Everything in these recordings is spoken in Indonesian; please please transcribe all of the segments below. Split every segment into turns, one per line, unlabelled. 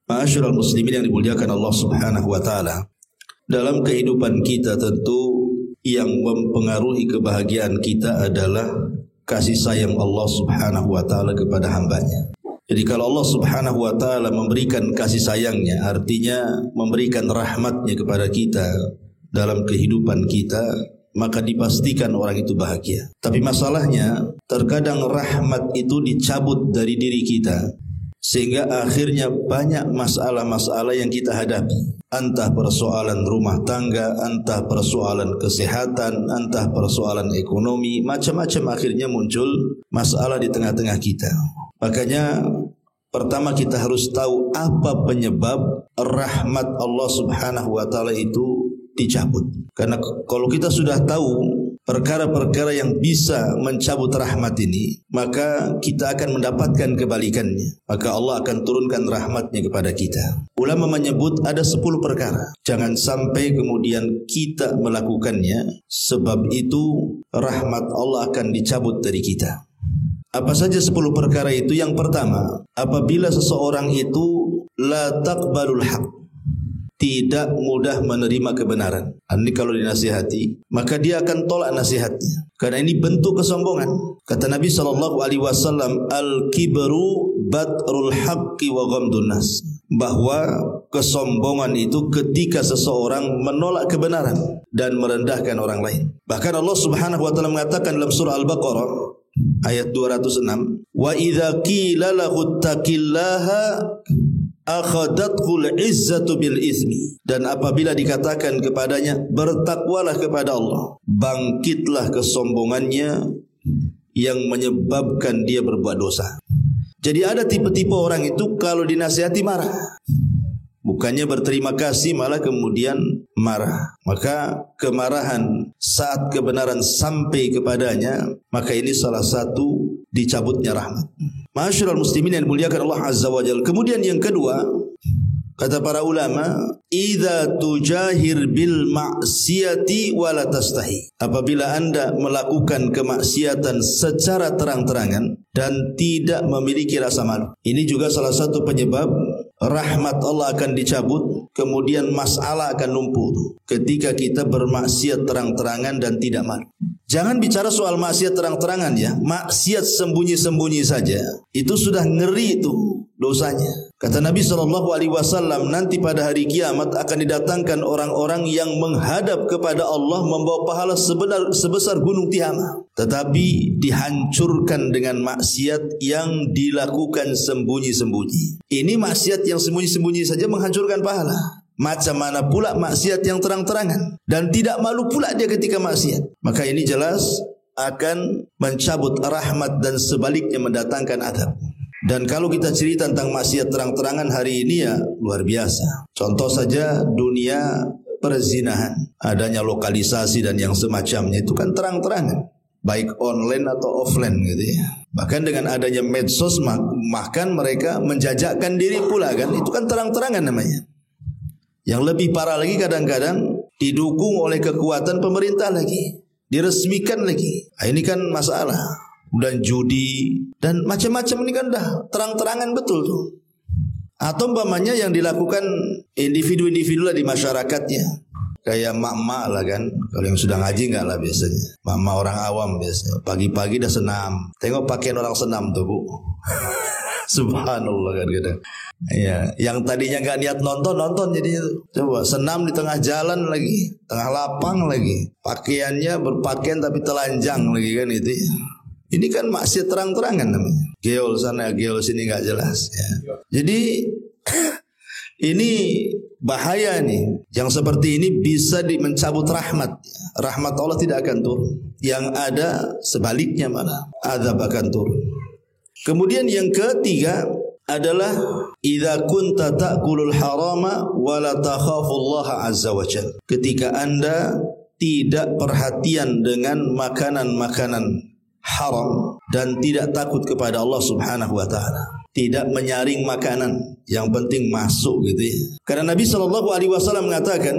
Ma'asyiral muslimin yang dimuliakan Allah Subhanahu wa taala. Dalam kehidupan kita tentu yang mempengaruhi kebahagiaan kita adalah kasih sayang Allah Subhanahu wa taala kepada hambanya. Jadi kalau Allah Subhanahu wa taala memberikan kasih sayangnya, artinya memberikan rahmatnya kepada kita dalam kehidupan kita, maka dipastikan orang itu bahagia. Tapi masalahnya terkadang rahmat itu dicabut dari diri kita, sehingga akhirnya banyak masalah-masalah yang kita hadapi. Entah persoalan rumah tangga, entah persoalan kesehatan, entah persoalan ekonomi, macam-macam akhirnya muncul masalah di tengah-tengah kita. Makanya pertama kita harus tahu apa penyebab rahmat Allah Subhanahu wa taala itu dicabut. Karena kalau kita sudah tahu perkara-perkara yang bisa mencabut rahmat ini, maka kita akan mendapatkan kebalikannya. Maka Allah akan turunkan rahmatnya kepada kita. Ulama menyebut ada 10 perkara. Jangan sampai kemudian kita melakukannya, sebab itu rahmat Allah akan dicabut dari kita. Apa saja 10 perkara itu? Yang pertama, apabila seseorang itu la taqbalul haq, tidak mudah menerima kebenaran. Ini kalau dinasihati, maka dia akan tolak nasihatnya. Karena ini bentuk kesombongan. Kata Nabi SAW, al-kibru batrul haqqi wa ghamdun nas. Bahwa kesombongan itu ketika seseorang menolak kebenaran dan merendahkan orang lain. Bahkan Allah Subhanahu wa taala mengatakan dalam surah Al-Baqarah ayat 206, wa idza qila lahu taqillaha akhadathul izzatu bil izmi. Dan apabila dikatakan kepadanya bertakwalah kepada Allah, bangkitlah kesombongannya yang menyebabkan dia berbuat dosa. Jadi ada tipe-tipe orang itu kalau dinasihati marah, bukannya berterima kasih malah kemudian marah. Maka kemarahan saat kebenaran sampai kepadanya, maka ini salah satu dicabutnya rahmat. Ma'asyiral muslimin yang dimuliakan Allah Azza wa Jalla. Kemudian yang kedua, kata para ulama, idza tujahir bil ma'siyati wa la tastahi. Apabila Anda melakukan kemaksiatan secara terang-terangan dan tidak memiliki rasa malu. Ini juga salah satu penyebab rahmat Allah akan dicabut, kemudian masalah akan numpuk ketika kita bermaksiat terang-terangan dan tidak malu. Jangan bicara soal maksiat terang-terangan ya, maksiat sembunyi-sembunyi saja itu sudah ngeri itu dosanya. Kata Nabi SAW, nanti pada hari kiamat akan didatangkan orang-orang yang menghadap kepada Allah membawa pahala sebesar gunung Tihama, tetapi dihancurkan dengan maksiat yang dilakukan sembunyi-sembunyi. Ini maksiat yang sembunyi-sembunyi saja menghancurkan pahala. Macam mana pula maksiat yang terang-terangan, dan tidak malu pula dia ketika maksiat. Maka ini jelas akan mencabut rahmat dan sebaliknya mendatangkan adab. Dan kalau kita cerita tentang maksiat terang-terangan hari ini ya luar biasa. Contoh saja dunia perzinahan, adanya lokalisasi dan yang semacamnya itu kan terang-terangan, baik online atau offline gitu ya. Bahkan dengan adanya medsos, bahkan mereka menjajakkan diri pula kan, itu kan terang-terangan namanya. Yang lebih parah lagi kadang-kadang didukung oleh kekuatan pemerintah lagi, diresmikan lagi. Nah, ini kan masalah. Dan judi dan macam-macam ini kan dah terang-terangan betul tuh. Atau umpamanya yang dilakukan individu-individu lah di masyarakatnya. Kayak mak-mak lah kan, kalau yang sudah ngaji enggak lah biasanya. Mak-mak orang awam biasanya. Pagi-pagi dah senam. Tengok pakaian orang senam tuh bu. Subhanallah kadang-kadang. Ya, yang tadinya nggak niat nonton jadi coba senam di tengah jalan lagi, tengah lapang lagi, pakaiannya berpakaian tapi telanjang lagi kan itu. Ini kan maksiat terang-terangan namanya. Geol sana, geol sini nggak jelas. Ya. Jadi ini bahaya nih. Yang seperti ini bisa mencabut rahmat. Rahmat Allah tidak akan turun. Yang ada sebaliknya malah azab akan turun. Kemudian yang ketiga adalah idza kunta ta'kulul harama wa la takhafullaha azza wa jalla. Ketika Anda tidak perhatian dengan makanan-makanan haram dan tidak takut kepada Allah Subhanahu wa taala. tidak menyaring makanan, yang penting masuk gitu ya. Karena Nabi SAW mengatakan,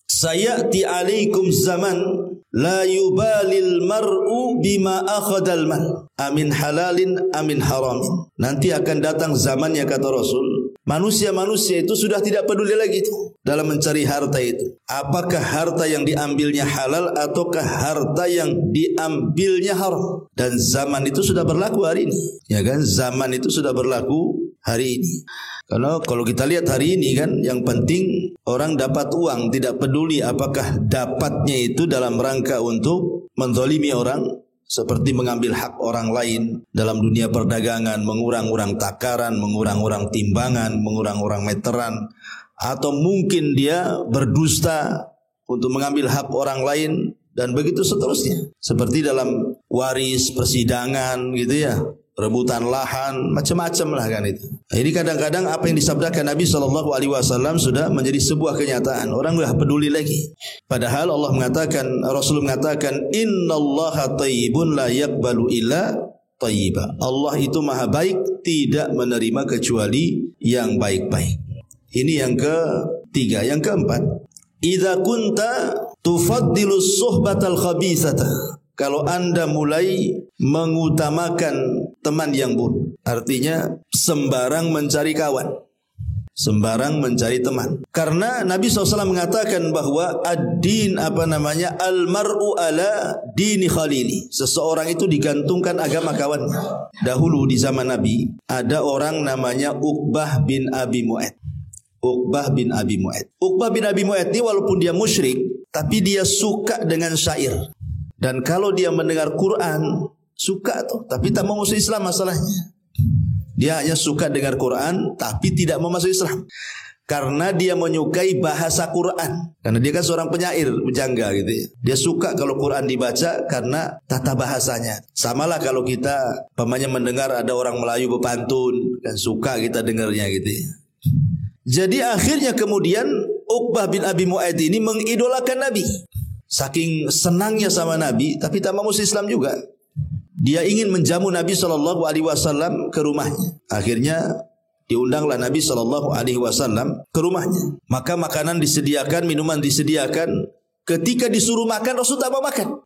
sayati alaikum zaman la yubalil mar'u bima akhadal mal amin halalin amin haramin. Nanti akan datang zamannya, kata Rasul, manusia-manusia itu sudah tidak peduli lagi itu dalam mencari harta itu. Apakah harta yang diambilnya halal ataukah harta yang diambilnya haram. Dan zaman itu sudah berlaku hari ini. Ya kan, zaman itu sudah berlaku hari ini. Karena kalau kita lihat hari ini kan, yang penting orang dapat uang, tidak peduli apakah dapatnya itu dalam rangka untuk menzalimi orang, seperti mengambil hak orang lain dalam dunia perdagangan, mengurang-urang takaran, mengurang-urang timbangan, mengurang-urang meteran, atau mungkin dia berdusta untuk mengambil hak orang lain, dan begitu seterusnya. Seperti dalam waris, persidangan gitu ya, rebutan lahan, macam-macam lah kan itu. Nah, ini kadang-kadang apa yang disabdakan Nabi SAW sudah menjadi sebuah kenyataan. Orang sudah peduli lagi. Padahal Allah mengatakan, Rasul mengatakan, innallaha thayyibun la yaqbalu illa thayyiba. Allah itu maha baik, tidak menerima kecuali yang baik-baik. Ini yang ketiga. Yang keempat, idza kunta tufaddilu suhbatal khabithata. Kalau Anda mulai mengutamakan teman yang buruk, artinya sembarang mencari kawan, sembarang mencari teman. Karena Nabi SAW mengatakan bahwa ad-din al-mar'u ala dini khalili. Seseorang itu digantungkan agama kawannya. Dahulu di zaman Nabi ada orang namanya Uqbah bin Abi Mu'ayth. Uqbah bin Abi Mu'ayth. Uqbah bin Abi Mu'ayth ini walaupun dia musyrik, tapi dia suka dengan syair. Dan kalau dia mendengar Quran, suka tuh, tapi tak mau masuk Islam masalahnya. Dia hanya suka dengar Quran, tapi tidak mau masuk Islam. Karena dia menyukai bahasa Quran. Karena dia kan seorang penyair, pujangga gitu ya. Dia suka kalau Quran dibaca karena tata bahasanya. Samalah kalau kita pamannya mendengar ada orang Melayu berpantun, kan suka kita dengarnya gitu ya. Jadi akhirnya kemudian Uqbah bin Abi Mu'ayth ini mengidolakan Nabi. Saking senangnya sama Nabi, tapi tak mau masuk Islam juga. Dia ingin menjamu Nabi SAW ke rumahnya. Akhirnya diundanglah Nabi SAW ke rumahnya. Maka makanan disediakan, minuman disediakan. Ketika disuruh makan, Rasul tak mau makan.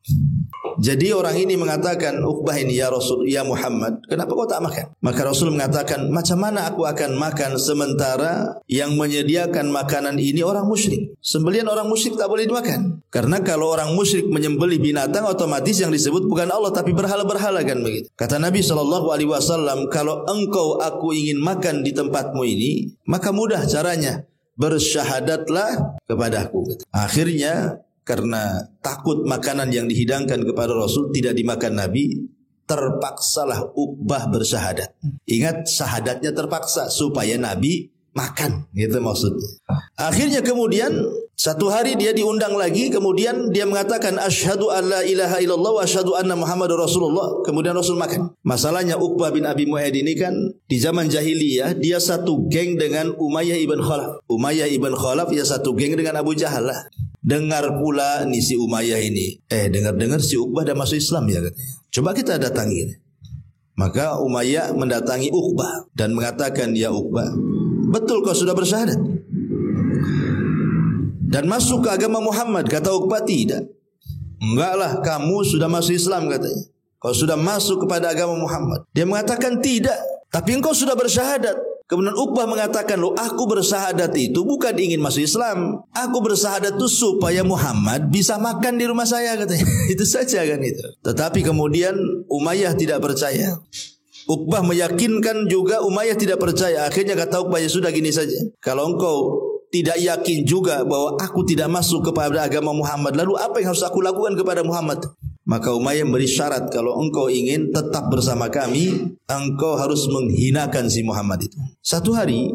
Jadi orang ini mengatakan, Uqbah ini, ya Rasul, ya Muhammad, kenapa kau tak makan? Maka Rasul mengatakan, macam mana aku akan makan sementara yang menyediakan makanan ini orang musyrik? Sembelihan orang musyrik tak boleh dimakan. Karena kalau orang musyrik menyembelih binatang, otomatis yang disebut bukan Allah tapi berhala-berhala kan begitu. Kata Nabi SAW, kalau engkau aku ingin makan di tempatmu ini, maka mudah caranya, bersyahadatlah kepadaku. Akhirnya karena takut makanan yang dihidangkan kepada Rasul tidak dimakan Nabi, terpaksalah Uqbah bersyahadat. Ingat, syahadatnya terpaksa supaya Nabi makan, gitu maksudnya. Akhirnya kemudian satu hari dia diundang lagi, kemudian dia mengatakan asyhadu an la ilaha illallah wa asyhadu anna Muhammadar Rasulullah. Kemudian Rasul makan. Masalahnya Uqbah bin Abi Mu'ayth ini kan di zaman jahiliyah dia satu geng dengan Umayyah ibn Khalaf. Umayyah ibn Khalaf ya satu geng dengan Abu Jahal lah. Dengar pula nih si Umayyah ini, dengar-dengar si Uqbah dah masuk Islam ya katanya. Coba kita datangi. Maka Umayyah mendatangi Uqbah dan mengatakan, ya Uqbah, betul kau sudah bersyahadat dan masuk ke agama Muhammad? Kata Uqbah, tidak. Enggaklah, kamu sudah masuk Islam katanya. Kau sudah masuk kepada agama Muhammad. Dia mengatakan tidak, tapi engkau sudah bersyahadat. Kemudian Uqbah mengatakan, loh, aku bersyahadat itu bukan ingin masuk Islam. Aku bersyahadat itu supaya Muhammad bisa makan di rumah saya katanya. Itu saja kan itu. Tetapi kemudian Umayyah tidak percaya. Uqbah meyakinkan juga, Umayyah tidak percaya. Akhirnya kata Uqbah, ya sudah gini saja. Kalau engkau tidak yakin juga bahwa aku tidak masuk kepada agama Muhammad, lalu apa yang harus aku lakukan kepada Muhammad? Maka Umayyah beri syarat, kalau engkau ingin tetap bersama kami, engkau harus menghinakan si Muhammad itu. Satu hari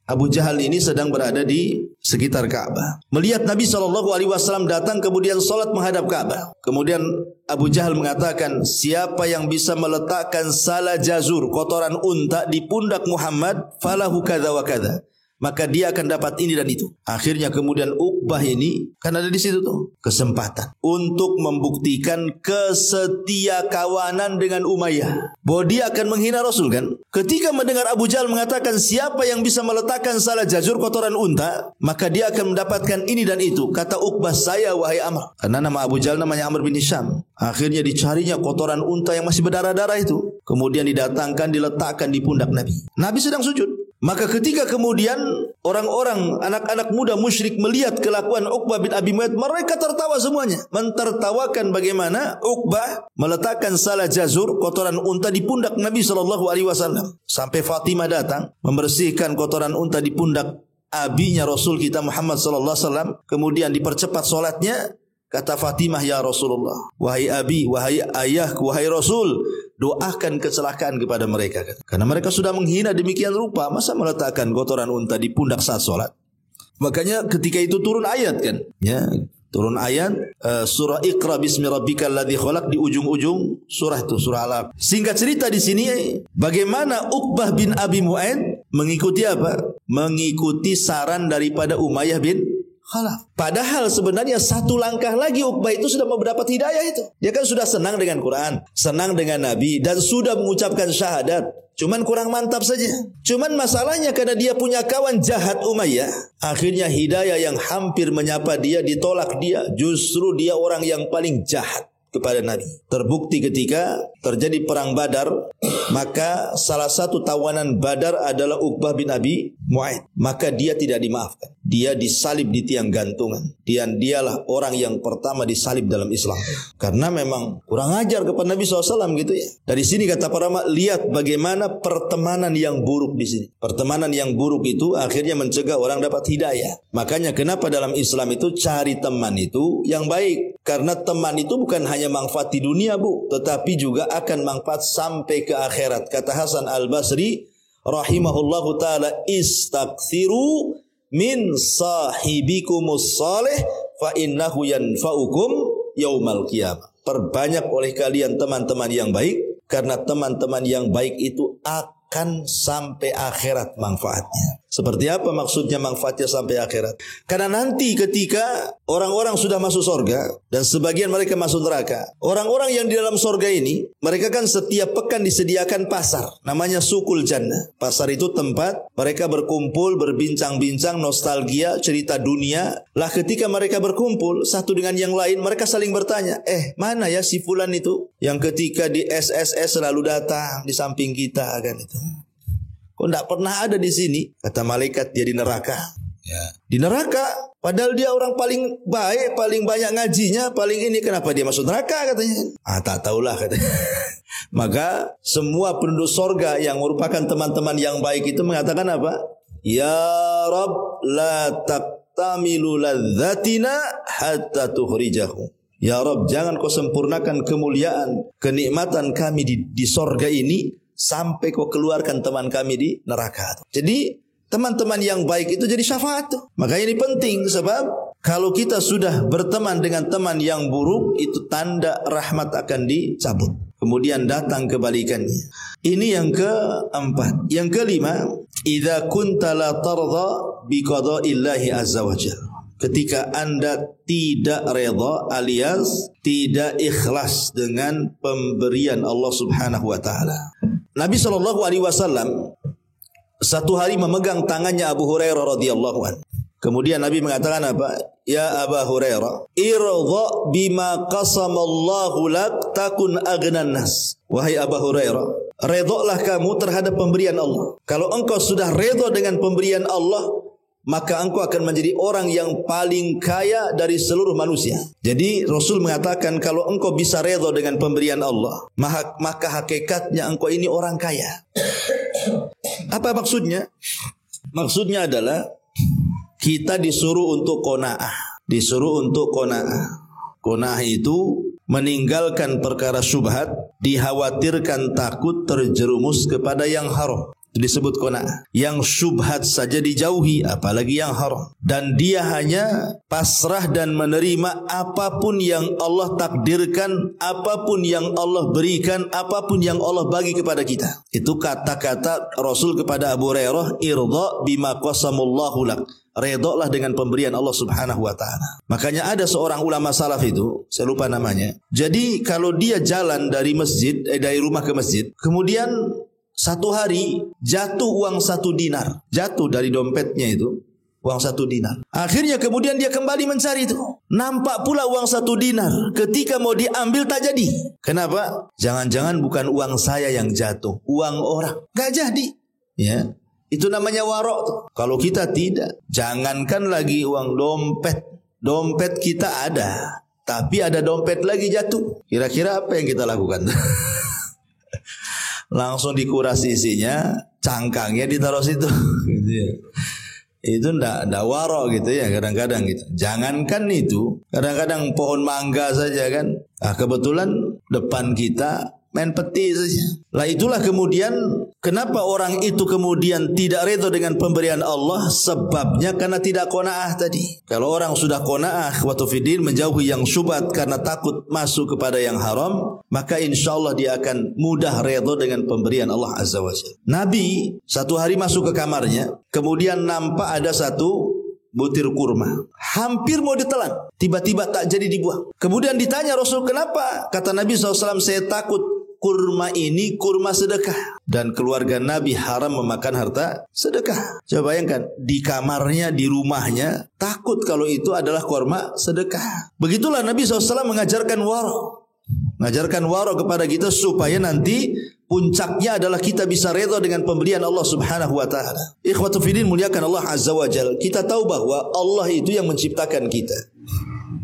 Abu Jahal ini sedang berada di sekitar Ka'bah. Melihat Nabi SAW datang kemudian solat menghadap Ka'bah. Kemudian Abu Jahal mengatakan, siapa yang bisa meletakkan salah jazur, kotoran unta di pundak Muhammad, falahu kadza wa kadza. maka dia akan dapat ini dan itu. Akhirnya kemudian Uqbah ini kan ada di situ tuh kesempatan untuk membuktikan kesetia kawanan dengan Umayyah, bahwa dia akan menghina Rasul kan. Ketika mendengar Abu Jahal mengatakan siapa yang bisa meletakkan salah jazur kotoran unta, maka dia akan mendapatkan ini dan itu. Kata Uqbah, saya wahai Amr. Karena nama Abu Jahal namanya Amr bin Hisham. Akhirnya dicarinya kotoran unta yang masih berdarah-darah itu. Kemudian didatangkan, diletakkan di pundak Nabi. Nabi sedang sujud. Maka ketika kemudian orang-orang, anak-anak muda musyrik melihat kelakuan Uqbah bin Abi Mu'ayth, mereka tertawa semuanya. Mentertawakan bagaimana Uqbah meletakkan salah jazur kotoran unta di pundak Nabi SAW. Sampai Fatimah datang membersihkan kotoran unta di pundak abinya Rasul kita Muhammad SAW. Kemudian dipercepat solatnya. Kata Fatimah, ya Rasulullah, wahai abi, wahai ayahku, wahai Rasul, doakan kecelakaan kepada mereka. Karena mereka sudah menghina demikian rupa, masa meletakkan kotoran unta di pundak saat solat. Makanya ketika itu turun ayat kan, ya, turun ayat surah Iqra bismi rabbikal ladzi khalaq di ujung-ujung surah itu, surah Alaq. Singkat cerita di sini, bagaimana Uqbah bin Abi Mu'ayth mengikuti apa? Mengikuti saran daripada Umayyah bin Khalaf. Padahal sebenarnya satu langkah lagi Uqbah itu sudah mendapat hidayah itu. Dia kan sudah senang dengan Quran, senang dengan Nabi, dan sudah mengucapkan syahadat. Cuman kurang mantap saja. Cuman masalahnya karena dia punya kawan jahat Umayyah, akhirnya hidayah yang hampir menyapa dia ditolak dia. Justru dia orang yang paling jahat kepada Nabi. Terbukti ketika terjadi perang Badar, maka salah satu tawanan Badar adalah Uqbah bin Abi Mu'ayth. Maka dia tidak dimaafkan. Dia disalib di tiang gantungan. Dialah orang yang pertama disalib dalam Islam. Karena memang kurang ajar kepada Nabi SAW gitu ya. Dari sini kata para ulama, lihat bagaimana pertemanan yang buruk di sini. Pertemanan yang buruk itu akhirnya mencegah orang dapat hidayah. Makanya kenapa dalam Islam itu cari teman itu yang baik. Karena teman itu bukan hanya manfaat di dunia bu, tetapi juga akan manfaat sampai ke akhirat. Kata Hasan Al-Basri rahimahullahu ta'ala, istakthiru min sahibikumus salih fa innahu yanfa'ukum yaumal qiyamah. Perbanyak oleh kalian teman-teman yang baik, karena teman-teman yang baik itu akan sampai akhirat manfaatnya. Seperti apa maksudnya manfaatnya sampai akhirat? Karena nanti ketika orang-orang sudah masuk surga dan sebagian mereka masuk neraka, orang-orang yang di dalam surga ini, mereka kan setiap pekan disediakan pasar, namanya Sukul Jannah. Pasar itu tempat mereka berkumpul, berbincang-bincang, nostalgia, cerita dunia. Lah ketika mereka berkumpul satu dengan yang lain, mereka saling bertanya, mana ya si fulan itu yang ketika di SSS selalu datang di samping kita kan itu. Kok tidak pernah ada di sini? Kata malaikat, dia di neraka. Ya. Di neraka, padahal dia orang paling baik, paling banyak ngajinya, paling ini. Kenapa dia masuk neraka katanya? Tak tahulah katanya. Maka semua penduduk sorga yang merupakan teman-teman yang baik itu mengatakan apa? Ya Rabb, la taqtamilu ladzatina hatta tuhrijahu. Ya Rabb, jangan kau sempurnakan kemuliaan, kenikmatan kami di sorga ini sampai kau keluarkan teman kami di neraka. Jadi teman-teman yang baik itu jadi syafaat. Makanya ini penting, sebab kalau kita sudah berteman dengan teman yang buruk, itu tanda rahmat akan dicabut. Kemudian datang kebalikannya. Ini yang keempat. Yang kelima, idza kunta la tardha bi qada'illahi azza wa jalla. Ketika Anda tidak redha alias tidak ikhlas dengan pemberian Allah Subhanahu wa taala. Nabi SAW satu hari memegang tangannya Abu Hurairah radhiyallahu anhu. Kemudian Nabi mengatakan apa? Ya Abu Hurairah, irdha bima qasamallahu lak takun aghnan nas. Wahai Abu Hurairah, redhalah kamu terhadap pemberian Allah. Kalau engkau sudah redha dengan pemberian Allah, maka engkau akan menjadi orang yang paling kaya dari seluruh manusia. Jadi Rasul mengatakan kalau engkau bisa redha dengan pemberian Allah, maka hakikatnya engkau ini orang kaya. Apa maksudnya? Maksudnya adalah kita disuruh untuk qanaah. Disuruh untuk qanaah. Qanaah itu meninggalkan perkara syubhat, dikhawatirkan takut terjerumus kepada yang haram. Itu disebut qanaah. Yang syubhat saja dijauhi, apalagi yang haram. Dan dia hanya pasrah dan menerima apapun yang Allah takdirkan, apapun yang Allah berikan, apapun yang Allah bagi kepada kita. Itu kata-kata Rasul kepada Abu Hurairah, irda bima qasamullahu lak. Redoklah dengan pemberian Allah Subhanahu wa ta'ala. Makanya ada seorang ulama salaf itu, saya lupa namanya. Jadi kalau dia jalan dari dari rumah ke masjid, kemudian satu hari jatuh uang 1 dinar, jatuh dari dompetnya itu uang 1 dinar. Akhirnya kemudian dia kembali mencari itu, nampak pula uang 1 dinar. Ketika mau diambil tak jadi. Kenapa? Jangan-jangan bukan uang saya yang jatuh, uang orang. Gak jadi. Ya. Itu namanya warok tuh. Kalau kita tidak, jangankan lagi uang dompet. Dompet kita ada, tapi ada dompet lagi jatuh. Kira-kira apa yang kita lakukan? Langsung dikuras isinya, cangkangnya ditaruh situ. Gitu ya. Itu ndak warok gitu ya kadang-kadang gitu. Jangankan itu, kadang-kadang pohon mangga saja kan. Nah, kebetulan depan kita main peti saja. Lah itulah kemudian kenapa orang itu kemudian tidak redha dengan pemberian Allah, sebabnya karena tidak qanaah tadi. Kalau orang sudah qanaah wa tufidin, menjauhi yang syubhat karena takut masuk kepada yang haram, maka insyaallah dia akan mudah redha dengan pemberian Allah Azza wa Jalla. Nabi satu hari masuk ke kamarnya, kemudian nampak ada satu butir kurma, hampir mau ditelan, tiba-tiba tak jadi dibuang. Kemudian ditanya Rasul, kenapa? Kata Nabi SAW, saya takut kurma ini kurma sedekah, dan keluarga Nabi haram memakan harta sedekah. Coba bayangkan, di kamarnya, di rumahnya, takut kalau itu adalah kurma sedekah. Begitulah Nabi SAW mengajarkan warok. Mengajarkan warok kepada kita supaya nanti puncaknya adalah kita bisa redha dengan pemberian Allah Subhanahu wa ta'ala. Ikhwatu fillah, muliakan Allah Azza wa Jalla. Kita tahu bahwa Allah itu yang menciptakan kita.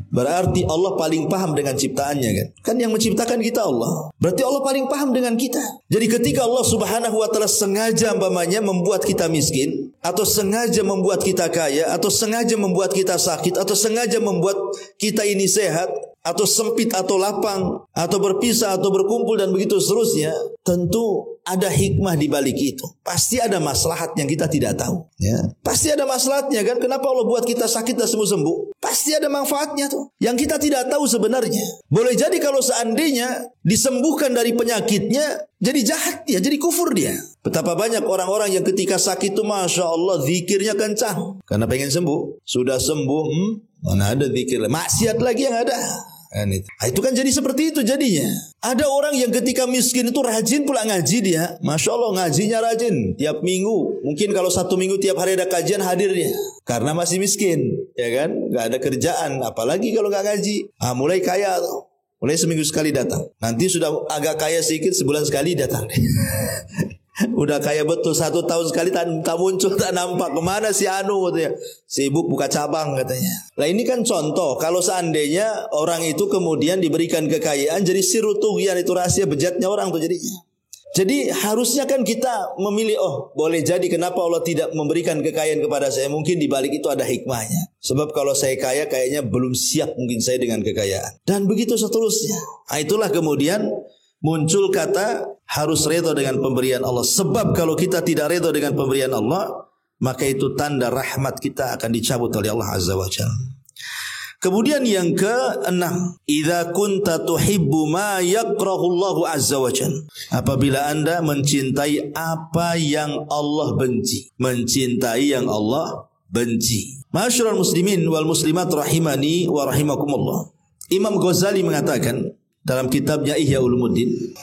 Berarti Allah paling paham dengan ciptaannya kan? Kan yang menciptakan kita Allah. Berarti Allah paling paham dengan kita. Jadi ketika Allah Subhanahu wa ta'ala sengaja umpamanya membuat kita miskin, atau sengaja membuat kita kaya, atau sengaja membuat kita sakit, atau sengaja membuat kita ini sehat, atau sempit atau lapang, atau berpisah atau berkumpul dan begitu seterusnya, tentu ada hikmah di balik itu. Pasti ada maslahat yang kita tidak tahu. Ya. Pasti ada maslahatnya kan? Kenapa Allah buat kita sakit dan sembuh-sembuh? Pasti ada manfaatnya tuh, yang kita tidak tahu sebenarnya. Boleh jadi kalau seandainya disembuhkan dari penyakitnya, jadi jahat dia, jadi kufur dia. Betapa banyak orang-orang yang ketika sakit itu Masya Allah zikirnya kencang, karena pengen sembuh. Sudah sembuh, mana ada zikir, maksiat lagi yang ada. Itu kan jadi seperti itu jadinya. Ada orang yang ketika miskin itu rajin pula ngaji dia. Masya Allah ngajinya rajin, tiap minggu. Mungkin kalau 1 minggu tiap hari ada kajian hadir dia, karena masih miskin, ya kan, gak ada kerjaan. Apalagi kalau gak ngaji, mulai kaya tuh. Mulai seminggu sekali datang. Nanti sudah agak kaya sedikit, sebulan sekali datang. Udah kaya betul 1 tahun sekali tak muncul, tak nampak. Kemana si Anu katanya? Sibuk buka cabang katanya. Lah ini kan contoh. Kalau seandainya orang itu kemudian diberikan kekayaan, jadi sirutugian, itu rahasia bejatnya orang tuh jadinya. Jadi harusnya kan kita memilih, boleh jadi kenapa Allah tidak memberikan kekayaan kepada saya. Mungkin di balik itu ada hikmahnya. Sebab kalau saya kaya kayaknya belum siap mungkin saya dengan kekayaan. Dan begitu seterusnya. Itulah kemudian muncul kata harus redha dengan pemberian Allah. Sebab kalau kita tidak redha dengan pemberian Allah, maka itu tanda rahmat kita akan dicabut oleh Allah Azza wa Jalla. Kemudian yang ke-6, idza kunta tuhibbu ma yakrahu Allahu Azza wa Jalla. Apabila Anda mencintai apa yang Allah benci, mencintai yang Allah benci. Ma'asyiral muslimin wal muslimat rahimani wa rahimakumullah. Imam Ghazali mengatakan dalam kitabnya Ihya Ulumuddin,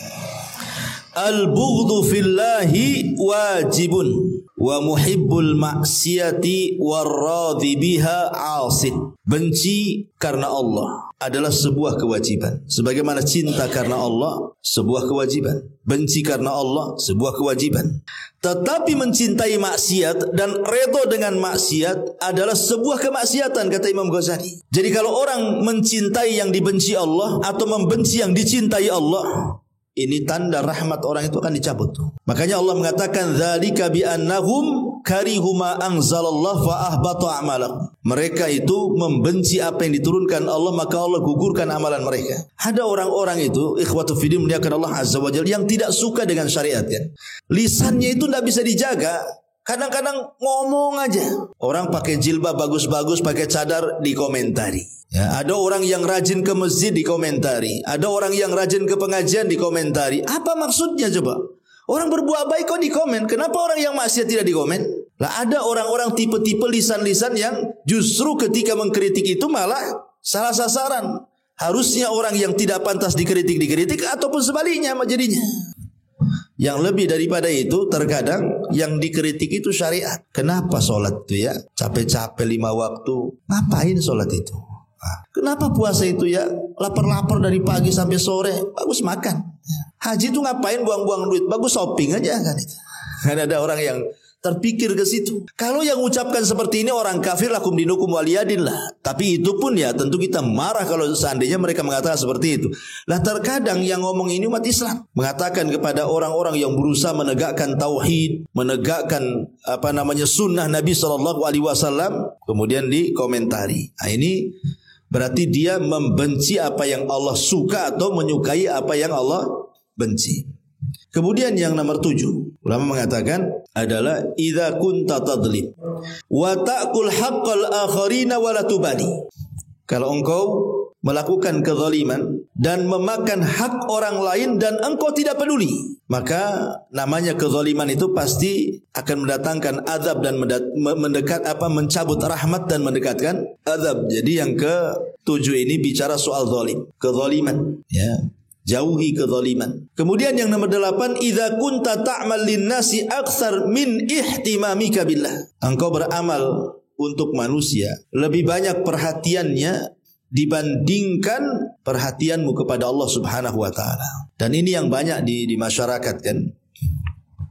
al-bughdhu fillahi wajibun wa muhibbul maksiyati warradhi biha 'asid. Benci karena Allah adalah sebuah kewajiban, sebagaimana cinta karena Allah sebuah kewajiban. Benci karena Allah sebuah kewajiban. Tetapi mencintai maksiat dan redha dengan maksiat adalah sebuah kemaksiatan, kata Imam Ghazali. Jadi kalau orang mencintai yang dibenci Allah atau membenci yang dicintai Allah, ini tanda rahmat orang itu akan dicabut. Makanya Allah mengatakan dzalika bi annahum karihu ma anzalallah fa ahbata a'malahum. Mereka itu membenci apa yang diturunkan Allah, maka Allah gugurkan amalan mereka. Ada orang-orang itu, ikhwatu fiddin muliakan Allah azza wajalla, yang tidak suka dengan syariat ya. Lisannya itu tidak bisa dijaga. Kadang-kadang ngomong aja. Orang pakai jilbab bagus-bagus, pakai cadar, dikomentari. Ya, ada orang yang rajin ke masjid, dikomentari. Ada orang yang rajin ke pengajian, dikomentari. Apa maksudnya coba? Orang berbuat baik kok dikomen. Kenapa orang yang maksiat tidak dikomen? Lah ada orang-orang tipe-tipe lisan-lisan yang justru ketika mengkritik itu malah salah sasaran. Harusnya orang yang tidak pantas dikritik ataupun sebaliknya jadinya. Yang lebih daripada itu, terkadang yang dikritik itu syariat. Kenapa sholat itu ya? Capek-capek 5 waktu. Ngapain sholat itu? Kenapa puasa itu ya? Lapar-lapar dari pagi sampai sore. Bagus makan. Haji itu ngapain buang-buang duit? Bagus shopping aja kan itu. Kan ada orang yang terpikir ke situ. Kalau yang ucapkan seperti ini orang kafir, lakum dinukum waliyadin lah. Tapi itu pun ya tentu kita marah kalau seandainya mereka mengatakan seperti itu. Lah terkadang yang ngomong ini umat Islam, mengatakan kepada orang-orang yang berusaha menegakkan tauhid, menegakkan sunnah Nabi SAW, kemudian dikomentari. Nah ini berarti dia membenci apa yang Allah suka atau menyukai apa yang Allah benci. Kemudian yang nomor 7, ulama mengatakan adalah idza kunta tadlim wa ta'kul haqqal akharina wa la tubali. Kalau engkau melakukan kezaliman dan memakan hak orang lain dan engkau tidak peduli, maka namanya kezaliman itu pasti akan mendatangkan azab dan mencabut rahmat dan mendekatkan azab. Jadi yang ke-7 ini bicara soal zalim, kezaliman ya. Jauhi kezaliman. Kemudian yang nomor 8, idza kunta ta'mal lin-nasi aktsar min ihtimamika billah. Engkau beramal untuk manusia lebih banyak perhatiannya dibandingkan perhatianmu kepada Allah Subhanahu wa taala. Dan ini yang banyak di masyarakat kan.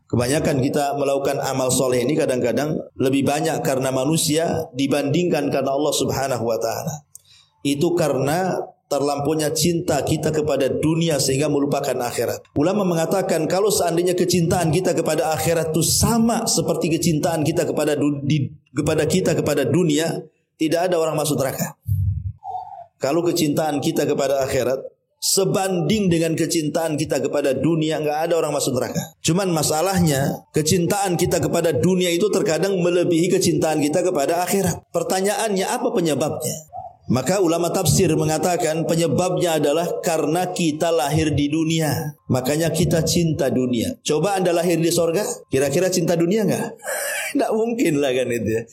Kebanyakan kita melakukan amal soleh ini kadang-kadang lebih banyak karena manusia dibandingkan karena Allah Subhanahu wa taala. Itu karena terlampaunya cinta kita kepada dunia sehingga melupakan akhirat. Ulama mengatakan kalau seandainya kecintaan kita kepada akhirat itu sama seperti kecintaan kita kepada dunia, tidak ada orang masuk neraka. Kalau kecintaan kita kepada akhirat sebanding dengan kecintaan kita kepada dunia, enggak ada orang masuk neraka. Cuman masalahnya kecintaan kita kepada dunia itu terkadang melebihi kecintaan kita kepada akhirat. Pertanyaannya apa penyebabnya? Maka ulama tafsir mengatakan penyebabnya adalah karena kita lahir di dunia. Makanya kita cinta dunia. Coba Anda lahir di sorga, kira-kira cinta dunia enggak? Tidak mungkin lah kan itu ya.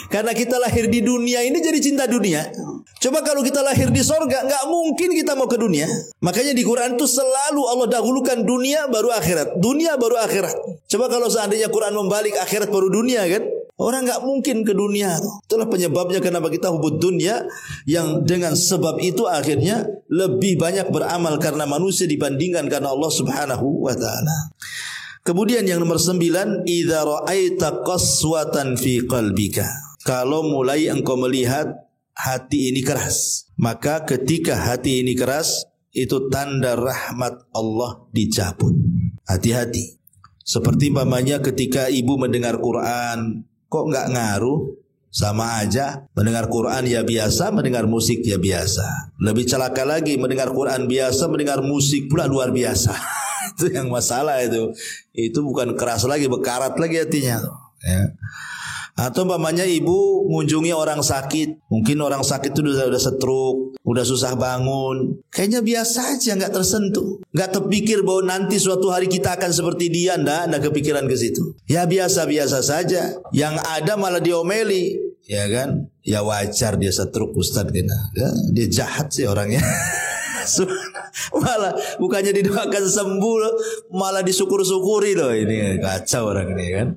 Karena kita lahir di dunia ini jadi cinta dunia. Coba kalau kita lahir di sorga, enggak mungkin kita mau ke dunia. Makanya di Quran itu selalu Allah dahulukan dunia baru akhirat, dunia baru akhirat. Coba kalau seandainya Quran membalik akhirat baru dunia kan, orang enggak mungkin ke dunia. Itulah penyebabnya kenapa kita hubud dunia, yang dengan sebab itu akhirnya lebih banyak beramal karena manusia dibandingkan karena Allah Subhanahu wa taala. Kemudian yang nomor 9, idza ra'aita qaswatan fi qalbika. Kalau mulai engkau melihat hati ini keras, maka ketika hati ini keras itu tanda rahmat Allah dicabut. Hati-hati. Seperti umpamanya ketika ibu mendengar Quran, kok enggak ngaruh? Sama aja. Mendengar Quran ya biasa, mendengar musik ya biasa. Lebih celaka lagi, mendengar Quran biasa, mendengar musik pula luar biasa. Itu yang masalah itu. Itu bukan keras lagi, bekarat lagi hatinya ya. Atau umpamanya ibu mengunjungi orang sakit. Mungkin orang sakit itu udah stroke, udah susah bangun. Kayaknya biasa aja, gak tersentuh, gak terpikir bahwa nanti suatu hari kita akan seperti dia. Nggak kepikiran ke situ. Ya biasa-biasa saja. Yang ada malah diomeli, ya kan? Ya wajar dia stroke Ustadz ya, dia jahat sih orangnya. Malah bukannya didoakan sembuh, malah disyukur-syukuri loh. Ini kacau orang ini kan.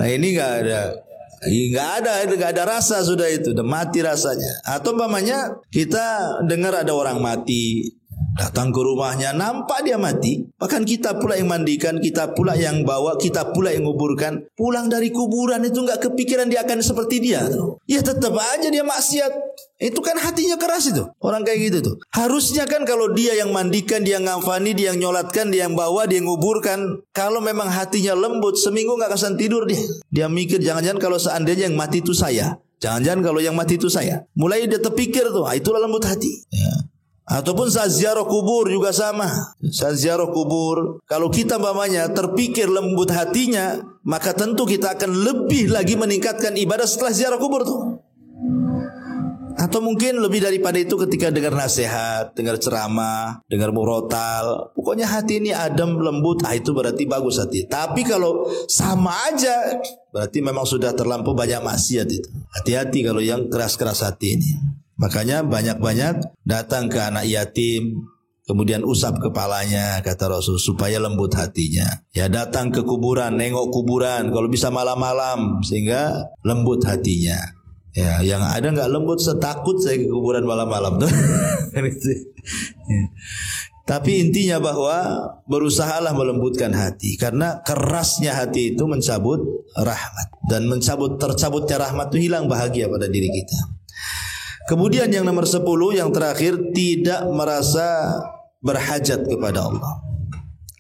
Nah ini nggak ada rasa sudah itu, udah mati rasanya. Atau umpamanya kita dengar ada orang mati, datang ke rumahnya, nampak dia mati, bahkan kita pula yang mandikan, kita pula yang bawa, kita pula yang nguburkan. Pulang dari kuburan itu nggak kepikiran dia akan seperti dia. Ya tetap aja dia maksiat. Itu kan hatinya keras itu. Orang kayak gitu tuh. Harusnya kan kalau dia yang mandikan, dia yang ngafani, dia yang nyolatkan, dia yang bawa, dia yang nguburkan. Kalau memang hatinya lembut, seminggu gak kesan tidur dia. Dia mikir jangan-jangan kalau seandainya yang mati itu saya. Jangan-jangan kalau yang mati itu saya. Mulai dia terpikir tuh, itulah lembut hati. Ya. Ataupun saat ziarah kubur juga sama. Saat ziarah kubur, kalau kita mamanya terpikir lembut hatinya, maka tentu kita akan lebih lagi meningkatkan ibadah setelah ziarah kubur tuh. Atau mungkin lebih daripada itu ketika dengar nasihat, dengar ceramah, dengar murotal. Pokoknya hati ini adem, lembut, itu berarti bagus hati. Tapi kalau sama aja, berarti memang sudah terlampau banyak maksiat itu. Hati-hati kalau yang keras-keras hati ini. Makanya banyak-banyak datang ke anak yatim, kemudian usap kepalanya, kata Rasul, supaya lembut hatinya. Ya, datang ke kuburan, nengok kuburan, kalau bisa malam-malam, sehingga lembut hatinya. Ya, yang ada nggak lembut, setakut saya ke kuburan malam-malam tuh. Ya. Tapi intinya bahwa berusahalah melembutkan hati, karena kerasnya hati itu mencabut rahmat, dan tercabutnya rahmat itu hilang bahagia pada diri kita. Kemudian yang nomor 10, yang terakhir, tidak merasa berhajat kepada Allah.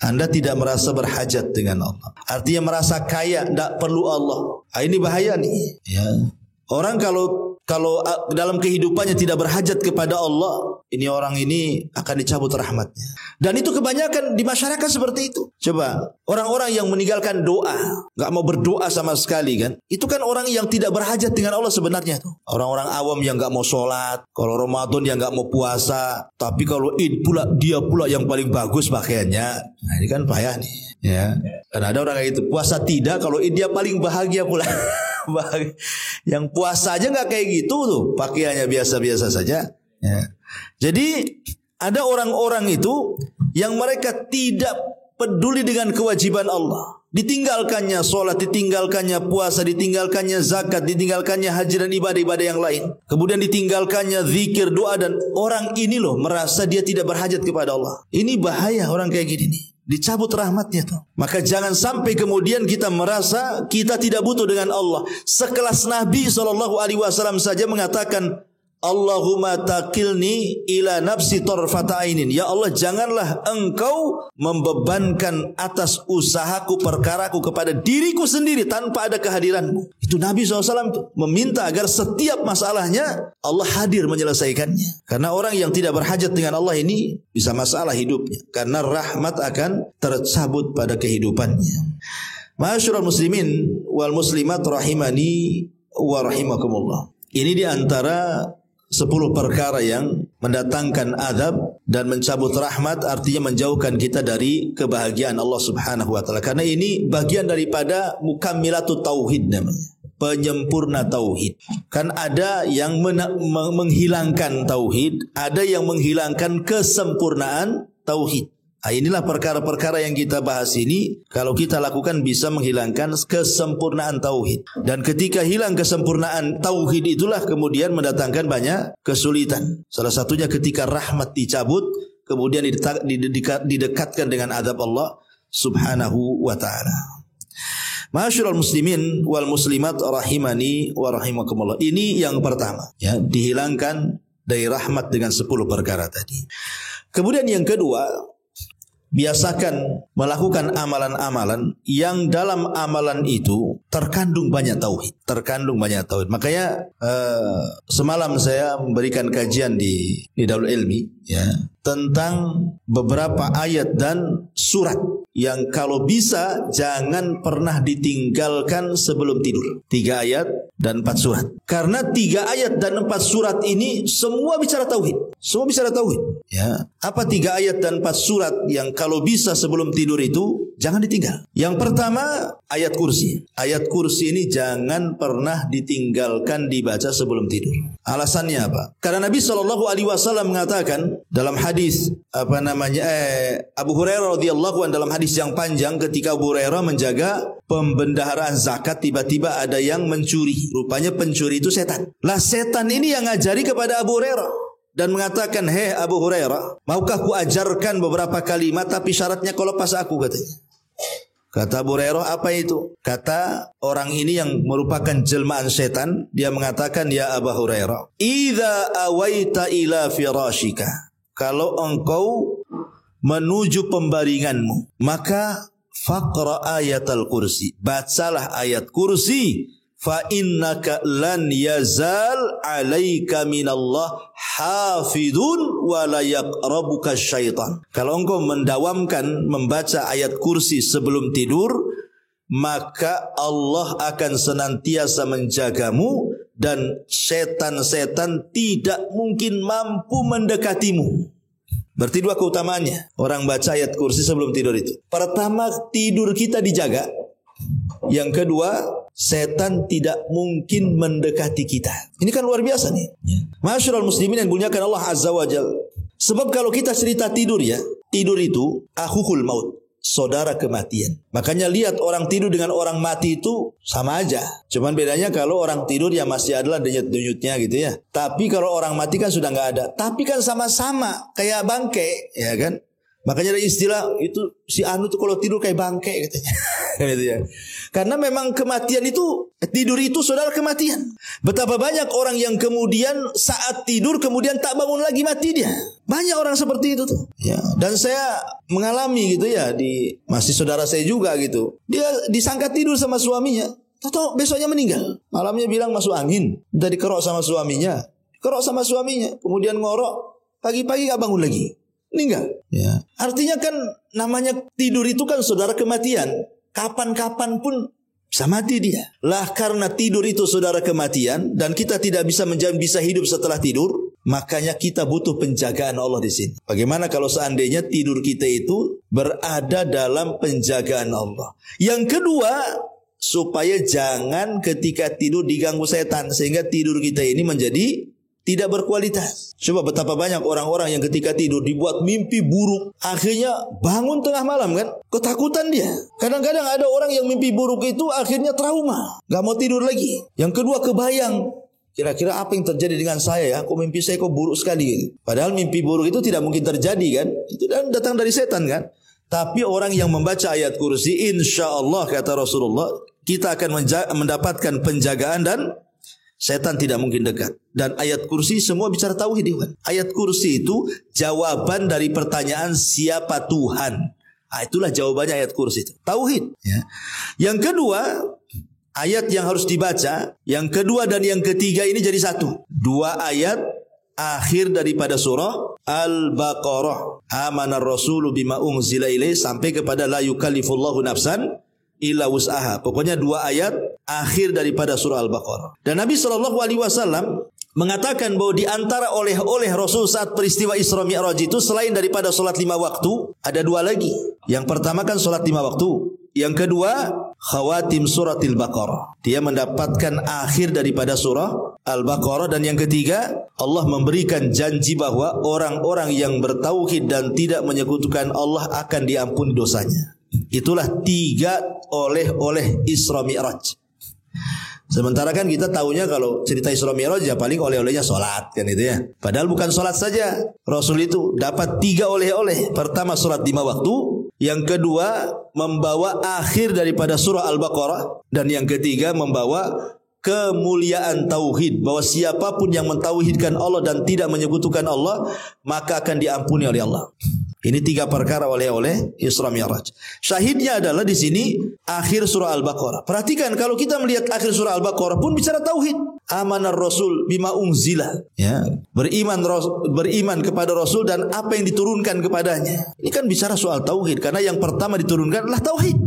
Anda tidak merasa berhajat dengan Allah, artinya merasa kaya, tidak perlu Allah. Ini bahaya nih. Ya. Orang kalau dalam kehidupannya tidak berhajat kepada Allah, ini orang ini akan dicabut rahmatnya. Dan itu kebanyakan di masyarakat seperti itu. Coba, orang-orang yang meninggalkan doa, gak mau berdoa sama sekali kan, itu kan orang yang tidak berhajat dengan Allah sebenarnya tuh. Orang-orang awam yang gak mau sholat, kalau Ramadan yang gak mau puasa, tapi kalau Id pula dia pula yang paling bagus pakaiannya. Nah ini kan payah nih. Ya, dan ada orang kayak gitu, puasa tidak, kalau Id dia paling bahagia pula. Yang puasa aja nggak kayak gitu tuh, pakaiannya biasa-biasa saja. Ya. Jadi ada orang-orang itu yang mereka tidak peduli dengan kewajiban Allah. Ditinggalkannya sholat, ditinggalkannya puasa, ditinggalkannya zakat, ditinggalkannya haji dan ibadah-ibadah yang lain. Kemudian ditinggalkannya zikir, doa, dan orang ini loh merasa dia tidak berhajat kepada Allah. Ini bahaya orang kayak gini nih. Dicabut rahmatnya tuh. Maka jangan sampai kemudian kita merasa kita tidak butuh dengan Allah. Sekelas Nabi SAW saja mengatakan, Allahumma takilni ila nafsi tarfata ainin. Ya Allah, janganlah engkau membebankan atas usahaku, perkaraku kepada diriku sendiri tanpa ada kehadiranmu. Itu Nabi SAW meminta agar setiap masalahnya Allah hadir menyelesaikannya. Karena orang yang tidak berhajat dengan Allah ini bisa masalah hidupnya, karena rahmat akan tercabut pada kehidupannya. Ma'asyiral muslimin wal muslimat rahimani wa rahimakumullah. Ini di antara 10 perkara yang mendatangkan azab dan mencabut rahmat, artinya menjauhkan kita dari kebahagiaan Allah Subhanahu wa taala. Karena ini bagian daripada mukammilatut tauhid namanya, penyempurna tauhid. Kan ada yang menghilangkan tauhid, ada yang menghilangkan kesempurnaan tauhid. Nah, inilah perkara-perkara yang kita bahas ini. Kalau kita lakukan bisa menghilangkan kesempurnaan tauhid. Dan ketika hilang kesempurnaan tauhid, itulah kemudian mendatangkan banyak kesulitan. Salah satunya ketika rahmat dicabut, kemudian didekatkan dengan azab Allah Subhanahu wa ta'ala. Ma'asyiral muslimin wal muslimat rahimani wa rahimakumullah. Ini yang pertama, ya, dihilangkan dari rahmat dengan 10 perkara tadi. Kemudian yang kedua, biasakan melakukan amalan-amalan yang dalam amalan itu terkandung banyak tauhid, Makanya semalam saya memberikan kajian di Darul Ilmi, ya, tentang beberapa ayat dan surat yang kalau bisa jangan pernah ditinggalkan sebelum tidur. 3 ayat dan 4 surat. Karena 3 ayat dan 4 surat ini semua bicara tauhid. Ya. Apa 3 ayat dan 4 surat yang kalau bisa sebelum tidur itu jangan ditinggal? Yang pertama, ayat kursi. Ayat kursi ini jangan pernah ditinggalkan dibaca sebelum tidur. Alasannya apa? Karena Nabi SAW mengatakan dalam hadis Abu Hurairah radhiyallahu anhu, dalam hadis yang panjang, ketika Abu Hurairah menjaga pembendaharaan zakat, tiba-tiba ada yang mencuri. Rupanya pencuri itu setan. Lah setan ini yang ngajari kepada Abu Hurairah dan mengatakan, "Hei Abu Hurairah, maukah ku ajarkan beberapa kalimat tapi syaratnya kau lepas aku," katanya. Kata Abu Hurairah, apa itu? Kata orang ini yang merupakan jelmaan setan, dia mengatakan, ya Abu Hurairah, idza awaita ila firashika, kalau engkau menuju pembaringanmu, maka faqra ayatal kursi, bacalah ayat kursi, fa innaka lan yazal alaika minallah hafidun wa la yaqrabuka syaitan. Kalau engkau mendawamkan membaca ayat kursi sebelum tidur, maka Allah akan senantiasa menjagamu dan setan-setan tidak mungkin mampu mendekatimu. Berarti dua keutamaannya orang baca ayat kursi sebelum tidur itu. Pertama, tidur kita dijaga. Yang kedua, setan tidak mungkin mendekati kita. Ini kan luar biasa nih. Masyarul muslimin yang dimuliakan Allah Azza wa Jalla. Sebab kalau kita cerita tidur ya, tidur itu akhul maut, saudara kematian. Makanya lihat orang tidur dengan orang mati itu sama aja. Cuman bedanya kalau orang tidur ya masih adalah denyut-denyutnya gitu ya. Tapi kalau orang mati kan sudah nggak ada. Tapi kan sama-sama kayak bangke, ya kan? Makanya ada istilah itu si anu tuh kalau tidur kayak bangke katanya. Gitu ya. Karena memang kematian itu, tidur itu saudara kematian. Betapa banyak orang yang kemudian saat tidur kemudian tak bangun lagi, mati dia. Banyak orang seperti itu tuh. Ya, dan saya mengalami gitu ya, di masih saudara saya juga gitu. Dia disangka tidur sama suaminya, tahu besoknya meninggal. Malamnya bilang masuk angin, minta dikerok sama suaminya. Kerok sama suaminya, kemudian ngorok, pagi-pagi gak bangun lagi. Meninggal. Ya. Artinya kan namanya tidur itu kan saudara kematian. Kapan-kapan pun bisa mati dia. Lah karena tidur itu saudara kematian dan kita tidak bisa menjamin bisa hidup setelah tidur, makanya kita butuh penjagaan Allah di sini. Bagaimana kalau seandainya tidur kita itu berada dalam penjagaan Allah? Yang kedua, supaya jangan ketika tidur diganggu setan sehingga tidur kita ini menjadi tidak berkualitas. Coba betapa banyak orang-orang yang ketika tidur dibuat mimpi buruk, akhirnya bangun tengah malam kan, ketakutan dia. Kadang-kadang ada orang yang mimpi buruk itu akhirnya trauma, gak mau tidur lagi. Yang kedua, kebayang, kira-kira apa yang terjadi dengan saya ya, kok mimpi saya kok buruk sekali. Padahal mimpi buruk itu tidak mungkin terjadi kan, itu datang dari setan kan. Tapi orang yang membaca ayat kursi, insya Allah kata Rasulullah, kita akan mendapatkan penjagaan dan setan tidak mungkin dekat. Dan ayat kursi semua bicara tauhid. Ayat kursi itu jawaban dari pertanyaan siapa Tuhan. Itulah jawabannya ayat kursi itu. Tauhid. Ya. Yang kedua, ayat yang harus dibaca, yang kedua dan yang ketiga ini jadi satu. Dua ayat akhir daripada surah Al-Baqarah. Amanar rasulu bima unzila ilaih sampai kepada la yukallifullahu nafsan illa wus'aha. Pokoknya dua ayat akhir daripada surah Al-Baqarah. Dan Nabi SAW mengatakan bahwa di antara oleh-oleh Rasul saat peristiwa Isra Mi'raj itu selain daripada solat 5 waktu, ada dua lagi. Yang pertama kan solat 5 waktu. Yang kedua, khawatim suratil Baqarah. Dia mendapatkan akhir daripada surah Al-Baqarah. Dan yang ketiga, Allah memberikan janji bahwa orang-orang yang bertauhid dan tidak menyekutukan Allah akan diampuni dosanya. Itulah tiga oleh-oleh Isra Mi'raj. Sementara kan kita tahunya kalau cerita Isra Mi'raj ya paling oleh-olehnya sholat kan itu ya. Padahal bukan sholat saja. Rasul itu dapat tiga oleh-oleh. Pertama sholat 5 waktu. Yang kedua membawa akhir daripada surah Al-Baqarah. Dan yang ketiga membawa kemuliaan tauhid, bahwa siapapun yang mentauhidkan Allah dan tidak menyekutukan Allah maka akan diampuni oleh Allah. Ini tiga perkara oleh Isra Mi'raj. Syahidnya adalah di sini akhir surah Al-Baqarah. Perhatikan kalau kita melihat akhir surah Al-Baqarah pun bicara tauhid. Amanar Rasul bima unzila. Ya, beriman kepada Rasul dan apa yang diturunkan kepadanya. Ini kan bicara soal tauhid karena yang pertama diturunkan adalah tauhid.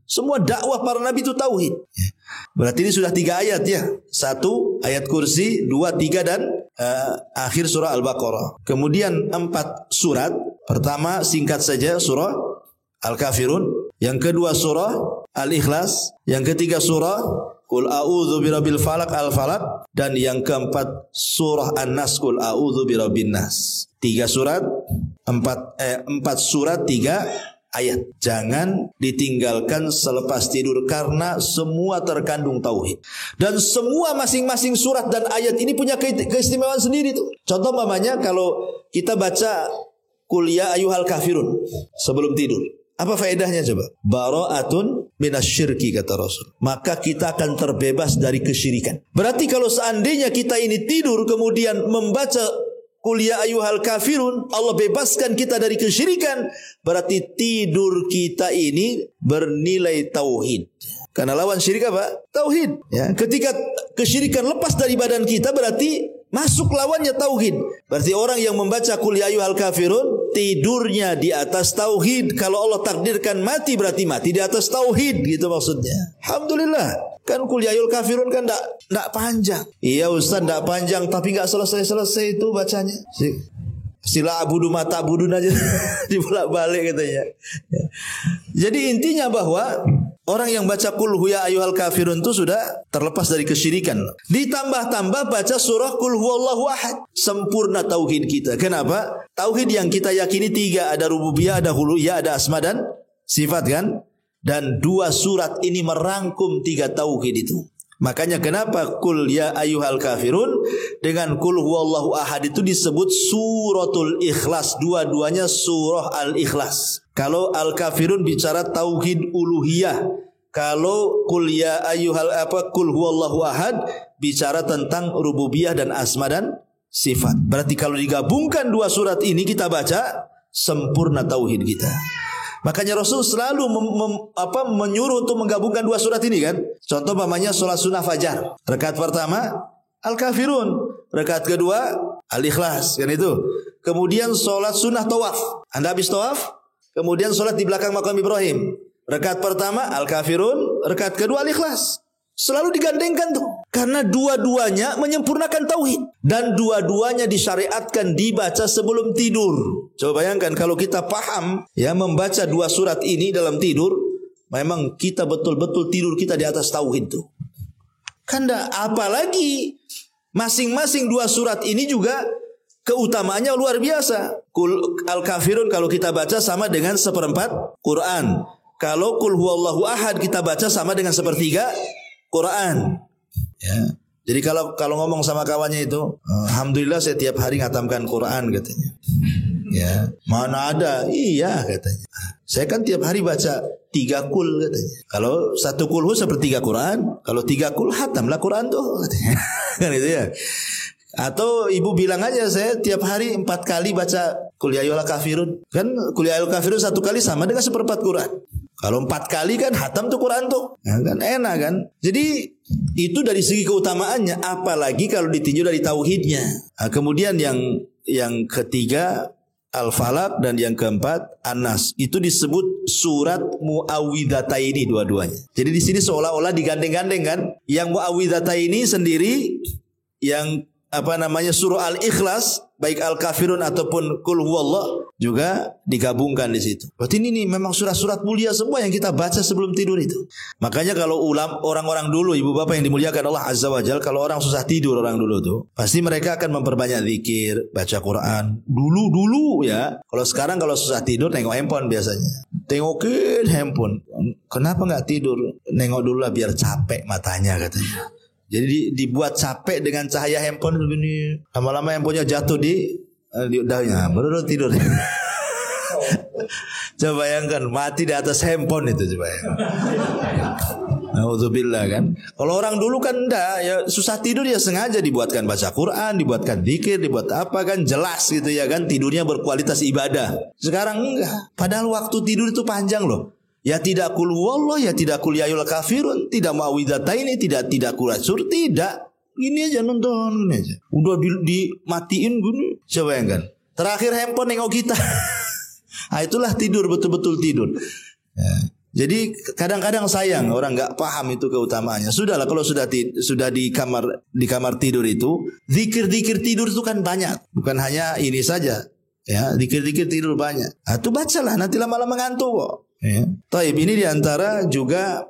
Semua dakwah para nabi itu tauhid. Ya. Berarti ini sudah 3 ayat ya. 1 ayat kursi, 2, 3 dan akhir surah Al-Baqarah. Kemudian 4 surat. Pertama singkat saja surah Al-Kafirun. Yang kedua surah Al-Ikhlas. Yang ketiga surah Qul a'udzu birabbil falaq Al-Falaq. Dan yang keempat surah An-Nas Qul a'udzu birabbin nas. 3 surat, 4 surat 3 ayat. Jangan ditinggalkan selepas tidur karena semua terkandung tauhid. Dan semua masing-masing surat dan ayat ini punya keistimewaan sendiri tuh. Contoh umpamanya kalau kita baca Qul ya ayyuhal kafirun sebelum tidur. Apa faedahnya coba? Bara'atun minasyirki kata Rasul. Maka kita akan terbebas dari kesyirikan. Berarti kalau seandainya kita ini tidur kemudian membaca Qul ya ayyuhal kafirun, Allah bebaskan kita dari kesyirikan, berarti tidur kita ini bernilai tauhid. Karena lawan syirik apa? Tauhid. Ya, ketika kesyirikan lepas dari badan kita berarti masuk lawannya tauhid. Berarti orang yang membaca Qul ya ayyuhal kafirun tidurnya di atas tauhid. Kalau Allah takdirkan mati berarti mati di atas tauhid, gitu maksudnya. Alhamdulillah. Kan Qul ya ayyuhal kafirun kan enggak panjang. Iya Ustaz, enggak panjang tapi enggak selesai-selesai itu bacanya. Sila abudu mata abudun aja dibolak-balik katanya. Jadi intinya bahwa orang yang baca Qul ya ayyuhal kafirun itu sudah terlepas dari kesyirikan. Ditambah-tambah baca surah Qul huwallahu ahad. Sempurna tauhid kita. Kenapa? Tauhid yang kita yakini 3, ada rububiyah, ada uluhiyah, ada asma dan sifat kan? Dan 2 surat ini merangkum 3 tauhid itu. Makanya kenapa Qul ya ayyuhal kafirun dengan Qul huwallahu ahad itu disebut suratul ikhlas. Dua-duanya surah al-ikhlas. Kalau al-kafirun bicara tauhid uluhiyah. Kalau Qul ya ayyuhal Qul huwallahu ahad bicara tentang rububiyah dan asma dan sifat. Berarti kalau digabungkan 2 surat ini kita baca, sempurna tauhid kita. Makanya Rasul selalu menyuruh untuk menggabungkan 2 surat ini kan. Contoh namanya sholat sunnah fajar. Rakaat pertama Al-Kafirun, rakaat kedua Al-Ikhlas kan itu. Kemudian sholat sunnah tawaf. Anda habis tawaf, kemudian sholat di belakang makam Ibrahim. Rakaat pertama Al-Kafirun, rakaat kedua Al-Ikhlas. Selalu digandengkan tuh. Karena dua-duanya menyempurnakan tauhid. Dan dua-duanya disyariatkan dibaca sebelum tidur. Coba bayangkan kalau kita paham ya membaca 2 surat ini dalam tidur, memang kita betul-betul tidur kita di atas tauhid tuh. Karena apalagi masing-masing 2 surat ini juga keutamaannya luar biasa. Al-Kafirun kalau kita baca sama dengan 1/4 Quran. Kalau Qul huwallahu ahad kita baca sama dengan 1/3 Quran. Ya. Jadi kalau ngomong sama kawannya itu, alhamdulillah saya tiap hari ngatamkan Quran katanya. Ya, mana ada? Iya katanya. Saya kan tiap hari baca 3 kul katanya. Kalau 1 kulhu 1/3 Quran, kalau 3 kul hatamlah Quran tuh katanya. Kan itu ya. Atau ibu bilang aja saya tiap hari 4 kali baca Qul ya ayyuhal kafirun. Kan Qul ya ayyuhal kafirun 1 kali sama dengan 1/4 Quran. Kalau 4 kali kan hatam tuh Quran tuh, ya kan enak kan. Jadi itu dari segi keutamaannya, apalagi kalau ditinjau dari tauhidnya. Nah, kemudian yang ketiga Al-Falaq dan yang keempat An-Nas. Itu disebut surat muawwidhataini dua-duanya. Jadi di sini seolah-olah digandeng-gandeng kan. Yang muawwidhataini sendiri, yang surah Al-Ikhlas, baik Al-Kafirun ataupun Qul huwallah juga digabungkan di situ. Berarti ini memang surat-surat mulia semua yang kita baca sebelum tidur itu. Makanya kalau orang-orang dulu, ibu bapak yang dimuliakan Allah Azza wa Jalla, kalau orang susah tidur orang dulu tuh, pasti mereka akan memperbanyak zikir, baca Quran. Dulu ya. Kalau sekarang kalau susah tidur nengok handphone biasanya. Tengokin handphone. Kenapa nggak tidur? Nengok dulu lah biar capek matanya katanya. Jadi dibuat capek dengan cahaya handphone begini. Lama-lama handphonenya jatuh di daunnya, baru tidur. Coba bayangkan mati di atas handphone itu, coba ya. Nauzubillah kan. Kalau orang dulu kan enggak, ya susah tidur ya sengaja dibuatkan baca Quran, dibuatkan zikir, dibuat apa kan jelas gitu ya kan, tidurnya berkualitas ibadah. Sekarang enggak. Padahal waktu tidur itu panjang loh. Ya tidak Qul huwallah, ya tidak Qul ya ayyuhal kafirun, tidak muawwidhataini, tidak Qul sur, tidak. Gini aja nonton, gini aja. Udah dimatiin gini. Coba bayangkan. Terakhir handphone nengok kita. Nah, itulah tidur, betul-betul tidur. Ya. Jadi kadang-kadang sayang orang nggak paham itu keutamaannya. Sudahlah kalau sudah di kamar tidur itu, zikir-zikir tidur itu kan banyak. Bukan hanya ini saja. Ya, zikir-zikir tidur banyak. Nah, itu bacalah, nanti lama-lama ngantuk kok. Ya. Taib, ini diantara juga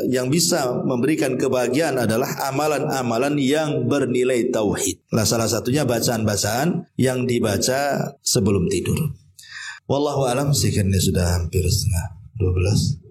yang bisa memberikan kebahagiaan adalah amalan-amalan yang bernilai tauhid. Salah satunya bacaan-bacaan yang dibaca sebelum tidur. Wallahu alam, sekian sudah hampir setengah 12.